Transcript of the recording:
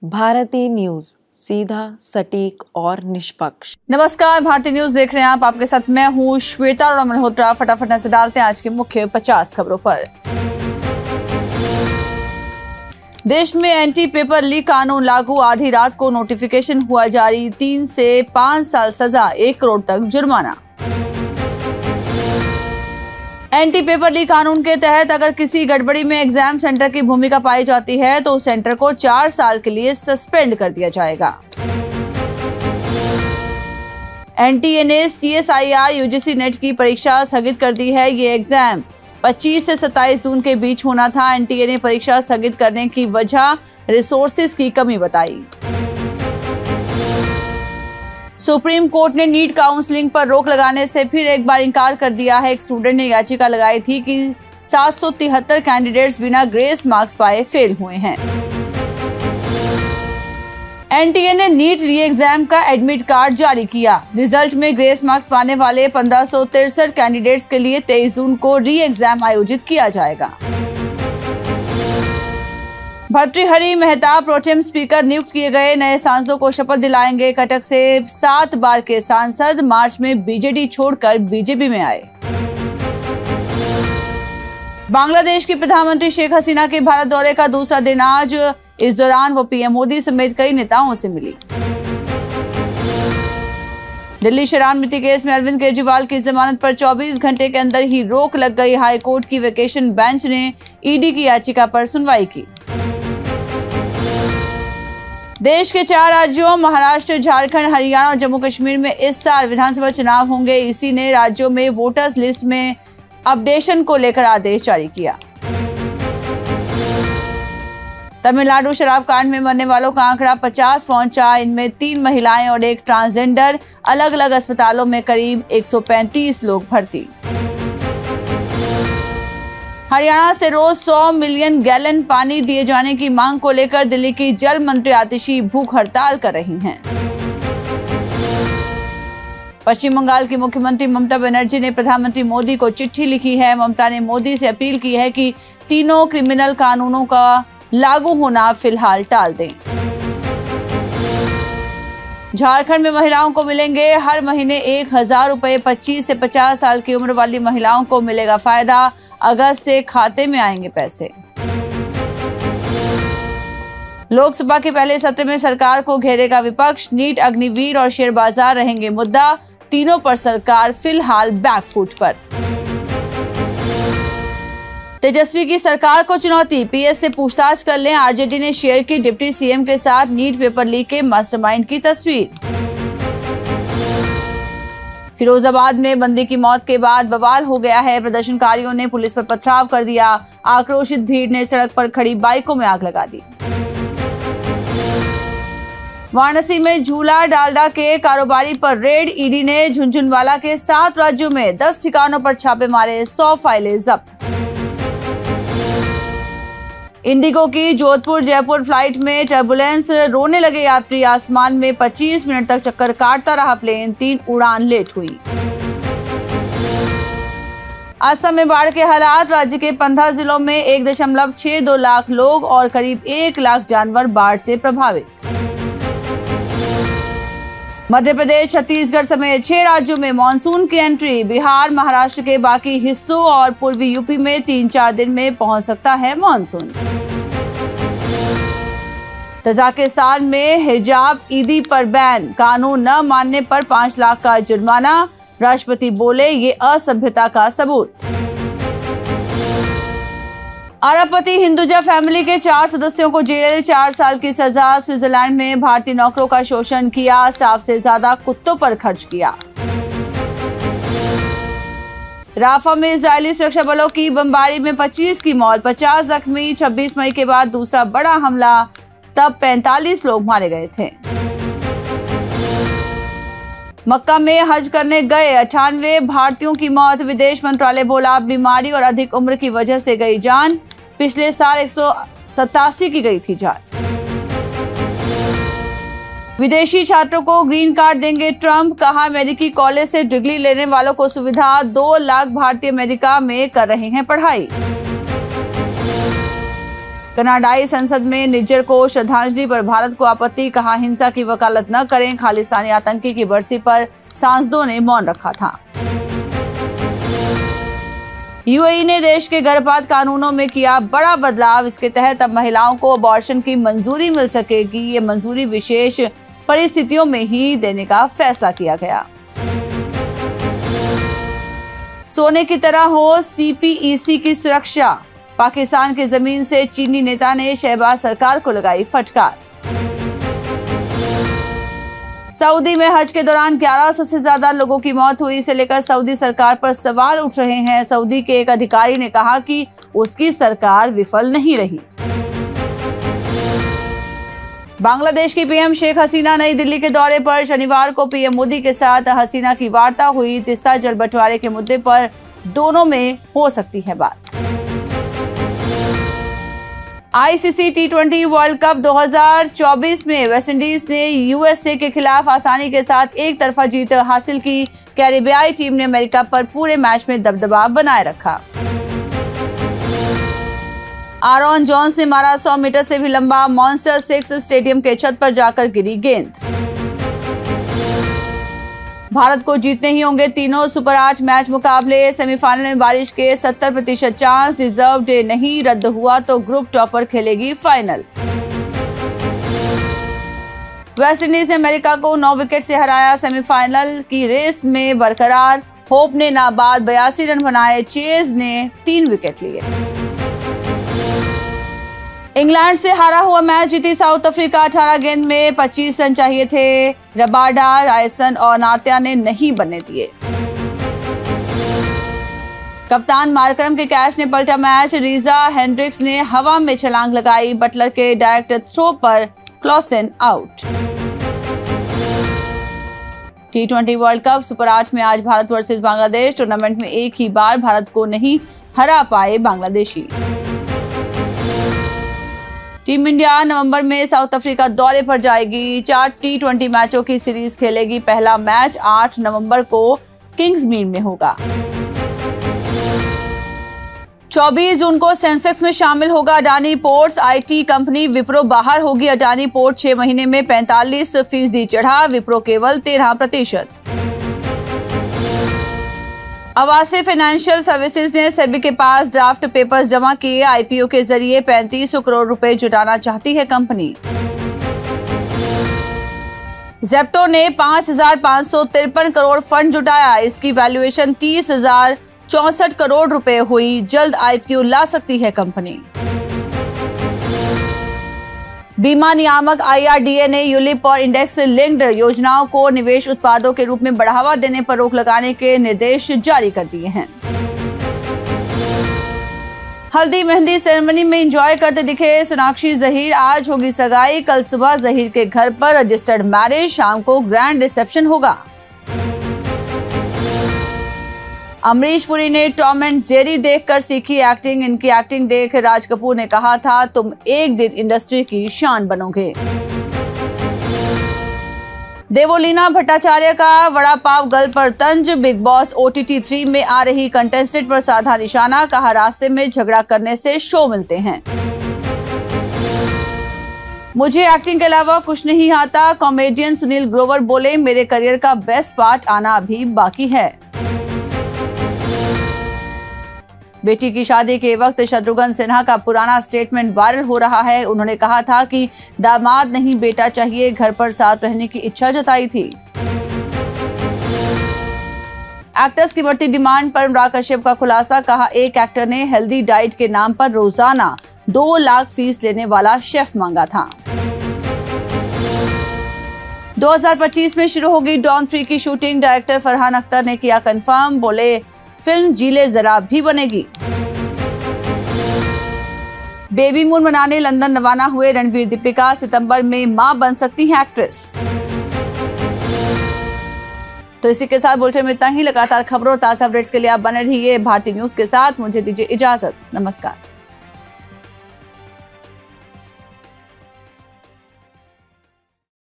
Bharti news, सीधा, सटीक और निष्पक्ष। नमस्कार, भारती न्यूज देख रहे हैं आप। आपके साथ मैं हूं श्वेता और मल्होत्रा। फटाफट नजर डालते हैं आज की मुख्य 50 खबरों पर। देश में एंटी पेपर लीक कानून लागू, आधी रात को नोटिफिकेशन हुआ जारी। 3 से 5 साल सजा, 1 करोड़ तक जुर्माना। एंटी पेपर लीक कानून के तहत अगर किसी गड़बड़ी में एग्जाम सेंटर की भूमिका पाई जाती है तो उस सेंटर को 4 साल के लिए सस्पेंड कर दिया जाएगा। एनटीए ने CSIR UGC नेट की परीक्षा स्थगित कर दी है। ये एग्जाम 25 से 27 जून के बीच होना था। एनटीए ने परीक्षा स्थगित करने की वजह रिसोर्सेज की कमी बताई। सुप्रीम कोर्ट ने नीट काउंसलिंग पर रोक लगाने से फिर एक बार इंकार कर दिया है। एक स्टूडेंट ने याचिका लगाई थी कि 773 कैंडिडेट्स बिना ग्रेस मार्क्स पाए फेल हुए हैं। एनटीए ने नीट री एग्जाम का एडमिट कार्ड जारी किया। रिजल्ट में ग्रेस मार्क्स पाने वाले 1563 कैंडिडेट्स के लिए 23 जून को री एग्जाम आयोजित किया जाएगा। भर्तृहरि मेहताब प्रोटेम स्पीकर नियुक्त किए गए नए सांसदों को शपथ दिलाएंगे। कटक से 7 बार के सांसद मार्च में बीजेडी छोड़कर बीजेपी में आए। बांग्लादेश की प्रधानमंत्री शेख हसीना के भारत दौरे का दूसरा दिन आज। इस दौरान वो पीएम मोदी समेत कई नेताओं से मिली। दिल्ली शराब नीति केस में अरविंद केजरीवाल की जमानत पर 24 घंटे के अंदर ही रोक लग गई। हाईकोर्ट की वेकेशन बेंच ने ईडी की याचिका पर सुनवाई की। देश के 4 राज्यों महाराष्ट्र, झारखंड, हरियाणा और जम्मू कश्मीर में इस साल विधानसभा चुनाव होंगे। इसी ने राज्यों में वोटर्स लिस्ट में अपडेशन को लेकर आदेश जारी किया। तमिलनाडु शराब कांड में मरने वालों का आंकड़ा 50 पहुंचा। इनमें 3 महिलाएं और एक ट्रांसजेंडर। अलग अलग अस्पतालों में करीब 135 लोग भर्ती। हरियाणा से रोज 100 मिलियन गैलन पानी दिए जाने की मांग को लेकर दिल्ली की जल मंत्री आतिशी भूख हड़ताल कर रही हैं। पश्चिम बंगाल की मुख्यमंत्री ममता बनर्जी ने प्रधानमंत्री मोदी को चिट्ठी लिखी है। ममता ने मोदी से अपील की है कि तीनों क्रिमिनल कानूनों का लागू होना फिलहाल टाल दें। झारखंड में महिलाओं को मिलेंगे हर महीने 1000 रुपए। 25 से 50 साल की उम्र वाली महिलाओं को मिलेगा फायदा। अगस्त से खाते में आएंगे पैसे। लोकसभा के पहले सत्र में सरकार को घेरेगा विपक्ष। नीट, अग्निवीर और शेयर बाजार रहेंगे मुद्दा। तीनों पर सरकार फिलहाल बैकफुट पर। तेजस्वी की सरकार को चुनौती, PS से पूछताछ कर लें। आरजेडी ने शेयर की डिप्टी सीएम के साथ नीट पेपर लीक के मास्टरमाइंड की तस्वीर। फिरोजाबाद में बंदी की मौत के बाद बवाल हो गया है। प्रदर्शनकारियों ने पुलिस पर पथराव कर दिया। आक्रोशित भीड़ ने सड़क पर खड़ी बाइकों में आग लगा दी। वाराणसी में झूला डालडा के कारोबारी पर रेड। ईडी ने झुनझुनवाला के 7 राज्यों में 10 ठिकानों पर छापे मारे। 100 फाइलें जब्त। इंडिगो की जोधपुर जयपुर फ्लाइट में टर्बुलेंस, रोने लगे यात्री। आसमान में 25 मिनट तक चक्कर काटता रहा प्लेन। 3 उड़ान लेट हुई। असम में बाढ़ के हालात। राज्य के 15 जिलों में 1.62 लाख लोग और करीब 1 लाख जानवर बाढ़ से प्रभावित। मध्य प्रदेश, छत्तीसगढ़ समेत 6 राज्यों में मानसून की एंट्री। बिहार, महाराष्ट्र के बाकी हिस्सों और पूर्वी यूपी में 3-4 दिन में पहुंच सकता है मानसून। तजाकिस्तान में हिजाब ईदी पर बैन। कानून न मानने पर 5 लाख का जुर्माना। राष्ट्रपति बोले ये असभ्यता का सबूत। अरबपति हिंदुजा फैमिली के 4 सदस्यों को जेल, 4 साल की सजा। स्विट्जरलैंड में भारतीय नौकरों का शोषण किया। स्टाफ से ज्यादा कुत्तों पर खर्च किया। राफा में इजरायली सुरक्षा बलों की बमबारी में 25 की मौत, 50 जख्मी। 26 मई के बाद दूसरा बड़ा हमला, तब 45 लोग मारे गए थे। मक्का में हज करने गए 98 भारतीयों की मौत। विदेश मंत्रालय बोला बीमारी और अधिक उम्र की वजह से गई जान। पिछले साल 187 की गई थी जान। विदेशी छात्रों को ग्रीन कार्ड देंगे ट्रंप। कहा अमेरिकी कॉलेज से डिग्री लेने वालों को सुविधा। 2 लाख भारतीय अमेरिका में कर रहे हैं पढ़ाई। कनाडाई संसद में निज्जर को श्रद्धांजलि पर भारत को आपत्ति, कहा हिंसा की वकालत न करें। खालिस्तानी आतंकी की बरसी पर सांसदों ने मौन रखा था। यूएई ने देश के गर्भपात कानूनों में किया बड़ा बदलाव। इसके तहत अब महिलाओं को अबॉर्शन की मंजूरी मिल सकेगी। ये मंजूरी विशेष परिस्थितियों में ही देने का फैसला किया गया। सोने की तरह हो सीपीईसी की सुरक्षा। पाकिस्तान की जमीन से चीनी नेता ने शहबाज सरकार को लगाई फटकार। सऊदी में हज के दौरान 1100 से ज्यादा लोगों की मौत हुई। इसे लेकर सऊदी सरकार पर सवाल उठ रहे हैं। सऊदी के एक अधिकारी ने कहा कि उसकी सरकार विफल नहीं रही। बांग्लादेश की पीएम शेख हसीना नई दिल्ली के दौरे पर। शनिवार को पीएम मोदी के साथ हसीना की वार्ता हुई। तीस्ता जल बंटवारे के मुद्दे पर दोनों में हो सकती है बात। आईसीसी टी20 वर्ल्ड कप 2024 में वेस्टइंडीज ने यूएसए के खिलाफ आसानी के साथ एक तरफा जीत हासिल की। कैरिबियाई टीम ने अमेरिका पर पूरे मैच में दबदबा बनाए रखा। आरोन जॉन्स ने मारा 100 मीटर से भी लंबा मॉन्स्टर 6 स्टेडियम के छत पर जाकर गिरी गेंद। भारत को जीतने ही होंगे तीनों सुपर 8 मैच मुकाबले। सेमीफाइनल में बारिश के 70% चांस। रिजर्व डे नहीं रद्द हुआ तो ग्रुप टॉपर खेलेगी फाइनल। वेस्टइंडीज ने अमेरिका को 9 विकेट से हराया। सेमीफाइनल की रेस में बरकरार। होप ने नाबाद 82 रन बनाए। चेज ने 3 विकेट लिए। इंग्लैंड से हारा हुआ मैच जीती साउथ अफ्रीका। 18 गेंद में 25 रन चाहिए थे। रबाडा, रायसन और नार्त्या ने नहीं बनने दिए। कप्तान मार्करम के कैच ने पलटा मैच। रीजा हेंड्रिक्स ने हवा में छलांग लगाई। बटलर के डायरेक्ट थ्रो पर क्लॉसन आउट। टी20 वर्ल्ड कप सुपर 8 में आज भारत वर्सेस बांग्लादेश। टूर्नामेंट में एक ही बार भारत को नहीं हरा पाए बांग्लादेशी। टीम इंडिया नवंबर में साउथ अफ्रीका दौरे पर जाएगी। 4 टी20 मैचों की सीरीज खेलेगी। पहला मैच 8 नवंबर को किंग्समीड में होगा। 24 जून को सेंसेक्स में शामिल होगा Adani ports. IT company Wipro बाहर होगी। अडानी पोर्ट 6 महीने में 45% चढ़ा, विप्रो केवल 13%। आवासीय फाइनेंशियल सर्विसेज ने सेबी के पास ड्राफ्ट पेपर्स जमा किए। आईपीओ के जरिए 3500 करोड़ रुपए जुटाना चाहती है कंपनी। जेप्टो ने 5553 करोड़ फंड जुटाया। इसकी वैल्यूएशन 30,064 करोड़ रुपए हुई। जल्द आईपीओ ला सकती है कंपनी। बीमा नियामक आईआरडीए ने यूलिप और इंडेक्स लिंक्ड योजनाओं को निवेश उत्पादों के रूप में बढ़ावा देने पर रोक लगाने के निर्देश जारी कर दिए हैं। हल्दी मेहंदी सेरेमनी में एंजॉय करते दिखे सोनाक्षी जहीर। आज होगी सगाई। कल सुबह जहीर के घर पर रजिस्टर्ड मैरिज। शाम को ग्रैंड रिसेप्शन होगा। अमरीश पुरी ने टॉम एंड जेरी देखकर सीखी एक्टिंग। इनकी एक्टिंग देख राज कपूर ने कहा था, तुम एक दिन इंडस्ट्री की शान बनोगे। देवोलीना भट्टाचार्य का वड़ा पाव गल पर तंज। बिग बॉस OTT 3 में आ रही कंटेस्टेंट पर साधा निशाना। कहा, रास्ते में झगड़ा करने से शो मिलते हैं। मुझे एक्टिंग के अलावा कुछ नहीं आता। कॉमेडियन सुनील ग्रोवर बोले, मेरे करियर का बेस्ट पार्ट आना अभी बाकी है। बेटी की शादी के वक्त शत्रुघ्न सिन्हा का पुराना स्टेटमेंट वायरल हो रहा है। उन्होंने कहा था कि दामाद नहीं बेटा चाहिए। घर पर साथ रहने की इच्छा जताई थी। एक्टर्स की बढ़ती डिमांड पर अनुराग कश्यप का खुलासा। कहा, एक एक्टर ने हेल्दी डाइट के नाम पर रोजाना 2 लाख फीस लेने वाला शेफ मांगा था। 2025 में शुरू होगी डॉन 3 की शूटिंग। डायरेक्टर फरहान अख्तर ने किया कंफर्म। बोले, फिल्म जीले जरा भी बनेगी। बेबी मून मनाने लंदन रवाना हुए रणवीर दीपिका। सितंबर में मां बन सकती हैं एक्ट्रेस। तो इसी के साथ बुलेटिन में इतना ही। लगातार खबरों और ताजा अपडेट्स के लिए आप बने रहिए भारतीय न्यूज के साथ। मुझे दीजिए इजाजत। नमस्कार।